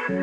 Today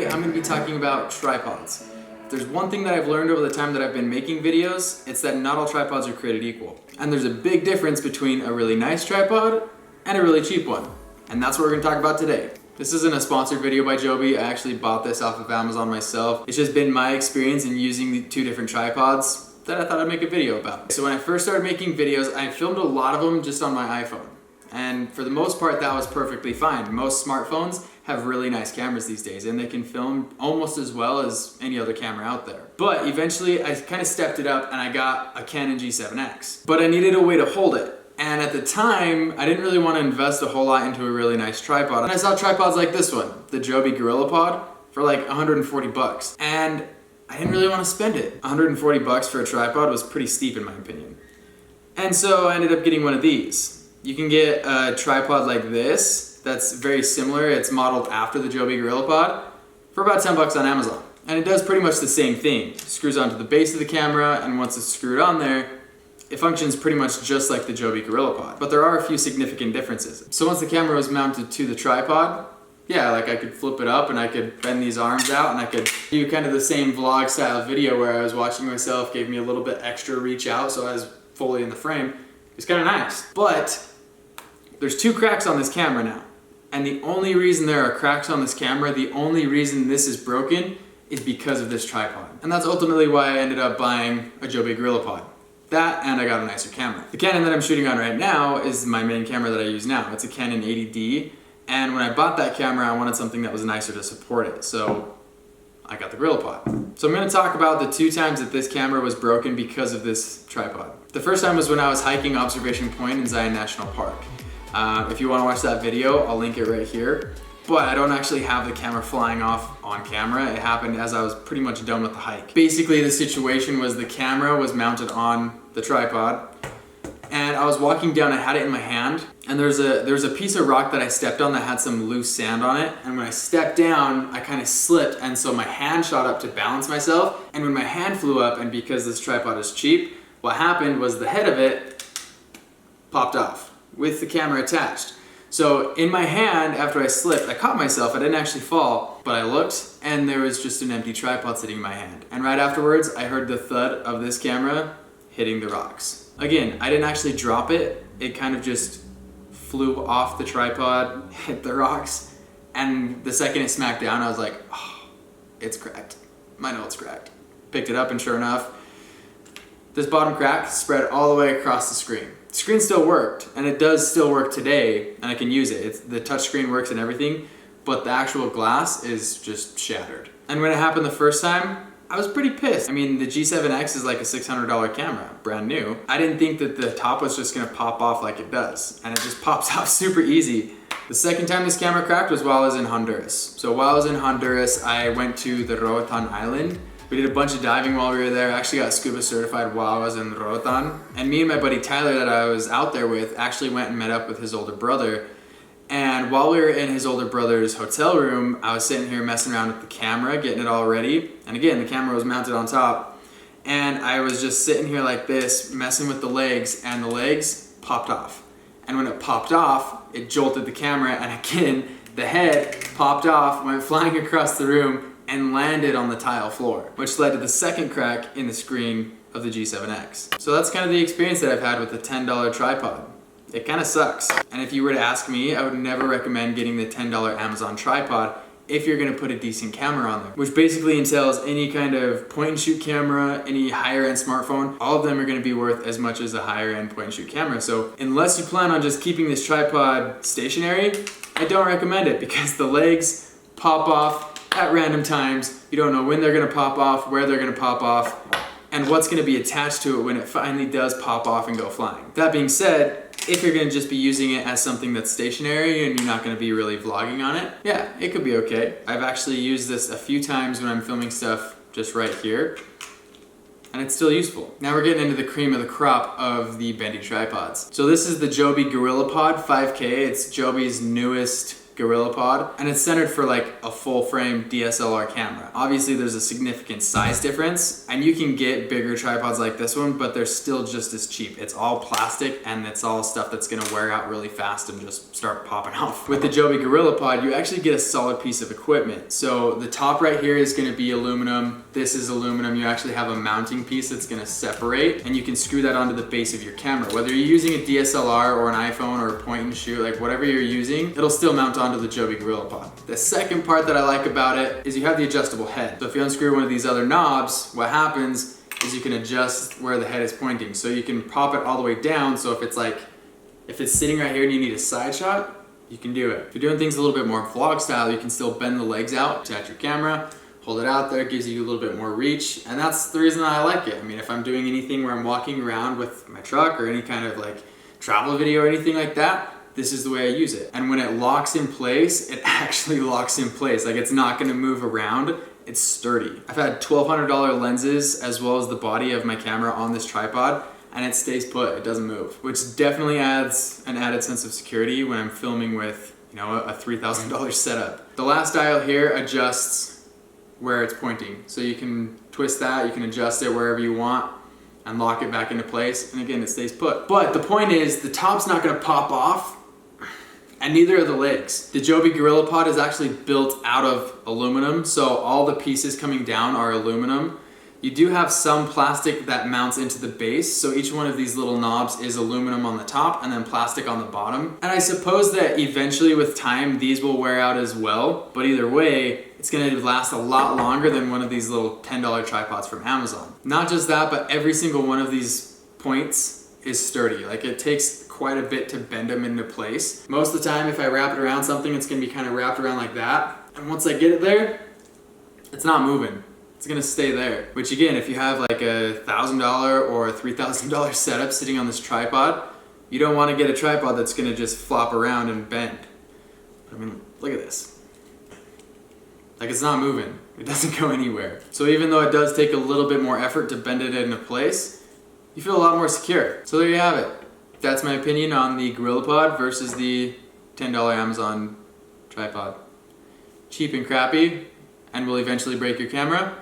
I'm going to be talking about tripods. If there's one thing that I've learned over the time that I've been making videos, it's that not all tripods are created equal. And there's a big difference between a really nice tripod and a really cheap one. And that's what we're going to talk about today. This isn't a sponsored video by Joby. I actually bought this off of Amazon myself. It's just been my experience in using the two different tripods that I thought I'd make a video about. So when I first started making videos, I filmed a lot of them just on my iPhone. And for the most part, that was perfectly fine. Most smartphones have really nice cameras these days, and they can film almost as well as any other camera out there. But eventually, I kind of stepped it up and I got a Canon G7X. But I needed a way to hold it. And at the time, I didn't really want to invest a whole lot into a really nice tripod. And I saw tripods like this one, the Joby Gorillapod, for like 140 bucks. And I didn't really want to spend it. 140 bucks for a tripod was pretty steep in my opinion. And so I ended up getting one of these. You can get a tripod like this that's very similar. It's modeled after the Joby Gorillapod for about 10 bucks on Amazon. And it does pretty much the same thing. It screws onto the base of the camera, and once it's screwed on there, it functions pretty much just like the Joby Gorillapod. But there are a few significant differences. So once the camera was mounted to the tripod, yeah, like I could flip it up and I could bend these arms out and I could do kind of the same vlog style video where I was watching myself, gave me a little bit extra reach out so I was fully in the frame. It's kind of nice. But there's two cracks on this camera now. And the only reason there are cracks on this camera, the only reason this is broken, is because of this tripod. And that's ultimately why I ended up buying a Joby Gorillapod. That, and I got a nicer camera. The Canon that I'm shooting on right now is my main camera that I use now. It's a Canon 80D, and when I bought that camera, I wanted something that was nicer to support it. So I got the Gorillapod. So I'm gonna talk about the two times that this camera was broken because of this tripod. The first time was when I was hiking Observation Point in Zion National Park. If you want to watch that video, I'll link it right here. But I don't actually have the camera flying off on camera. It happened as I was pretty much done with the hike. Basically, the situation was the camera was mounted on the tripod, and I was walking down, I had it in my hand, and there's a piece of rock that I stepped on that had some loose sand on it, and when I stepped down, I kind of slipped, and so my hand shot up to balance myself, and when my hand flew up, and because this tripod is cheap, what happened was the head of it popped off with the camera attached. So in my hand, after I slipped, I caught myself. I didn't actually fall, but I looked and there was just an empty tripod sitting in my hand. And right afterwards, I heard the thud of this camera hitting the rocks. Again, I didn't actually drop it. It kind of just flew off the tripod, hit the rocks, and the second it smacked down, I was like, oh, it's cracked. I know it's cracked. Picked it up and sure enough, this bottom crack spread all the way across the screen. The screen still worked, and it does still work today, and I can use it. The touch screen works and everything, but the actual glass is just shattered. And when it happened the first time, I was pretty pissed. I mean, the G7X is like a $600 camera, brand new. I didn't think that the top was just gonna pop off like it does, and it just pops out super easy. The second time this camera cracked was while I was in Honduras. So while I was in Honduras, I went to the Roatan Island. We did a bunch of diving while we were there. I actually got scuba certified while I was in Roatan. And me and my buddy Tyler that I was out there with actually went and met up with his older brother. And while we were in his older brother's hotel room, I was sitting here messing around with the camera, getting it all ready. And again, the camera was mounted on top. And I was just sitting here like this, messing with the legs, and the legs popped off. And when it popped off, it jolted the camera, and again, the head popped off, went flying across the room, and landed on the tile floor, which led to the second crack in the screen of the G7X. So that's kind of the experience that I've had with the $10 tripod. It kind of sucks. And if you were to ask me, I would never recommend getting the $10 Amazon tripod if you're gonna put a decent camera on there, which basically entails any kind of point and shoot camera, any higher end smartphone, all of them are gonna be worth as much as a higher end point and shoot camera. So unless you plan on just keeping this tripod stationary, I don't recommend it because the legs pop off at random times. You don't know when they're gonna pop off, where they're gonna pop off, and what's gonna be attached to it when it finally does pop off and go flying. That being said, if you're gonna just be using it as something that's stationary and you're not gonna be really vlogging on it, yeah, it could be okay. I've actually used this a few times when I'm filming stuff just right here, and it's still useful. Now we're getting into the cream of the crop of the bendy tripods. So this is the Joby Gorillapod 5K. It's Joby's newest Gorillapod, and it's centered for like a full frame DSLR camera. Obviously there's a significant size difference, and you can get bigger tripods like this one, but they're still just as cheap. It's all plastic, and it's all stuff that's gonna wear out really fast and just start popping off. With the Joby Gorillapod, you actually get a solid piece of equipment. So the top right here is gonna be aluminum. This is aluminum. You actually have a mounting piece that's gonna separate, and you can screw that onto the base of your camera. Whether you're using a DSLR or an iPhone or a point and shoot, like whatever you're using, it'll still mount onto the Joby Gorillapod. The second part that I like about it is you have the adjustable head. So if you unscrew one of these other knobs, what happens is you can adjust where the head is pointing. So you can pop it all the way down, so if it's sitting right here and you need a side shot, you can do it. If you're doing things a little bit more vlog style, you can still bend the legs out, attach your camera, hold it out there, it gives you a little bit more reach, and that's the reason I like it. I mean, if I'm doing anything where I'm walking around with my truck or any kind of like travel video or anything like that, this is the way I use it. And when it locks in place, it actually locks in place. Like, it's not gonna move around, it's sturdy. I've had $1,200 lenses as well as the body of my camera on this tripod, and it stays put, it doesn't move, which definitely adds an added sense of security when I'm filming with, you know, a $3,000 setup. The last dial here adjusts where it's pointing. So you can twist that, you can adjust it wherever you want and lock it back into place. And again, it stays put. But the point is, the top's not gonna pop off, and neither are the legs. The Joby Gorillapod is actually built out of aluminum, so all the pieces coming down are aluminum. You do have some plastic that mounts into the base, so each one of these little knobs is aluminum on the top and then plastic on the bottom. And I suppose that eventually with time, these will wear out as well, but either way, it's gonna last a lot longer than one of these little $10 tripods from Amazon. Not just that, but every single one of these points is sturdy. Like, it takes quite a bit to bend them into place. Most of the time, if I wrap it around something, it's gonna be kind of wrapped around like that. And once I get it there, it's not moving. It's gonna stay there. Which again, if you have like a $1,000 or a $3,000 setup sitting on this tripod, you don't wanna get a tripod that's gonna just flop around and bend. I mean, look at this. Like, it's not moving. It doesn't go anywhere. So even though it does take a little bit more effort to bend it into place, you feel a lot more secure. So there you have it. That's my opinion on the Gorillapod versus the $10 Amazon tripod. Cheap and crappy, and will eventually break your camera.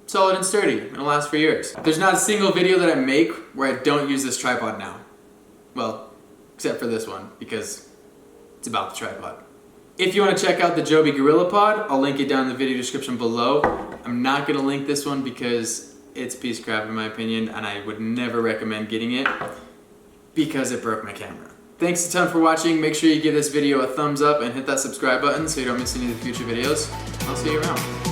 Solid and sturdy, it'll last for years. There's not a single video that I make where I don't use this tripod now. Well, except for this one, because it's about the tripod. If you want to check out the Joby Gorillapod, I'll link it down in the video description below. I'm not going to link this one because it's a piece of crap in my opinion, and I would never recommend getting it because it broke my camera. Thanks a ton for watching. Make sure you give this video a thumbs up and hit that subscribe button so you don't miss any of the future videos. I'll see you around.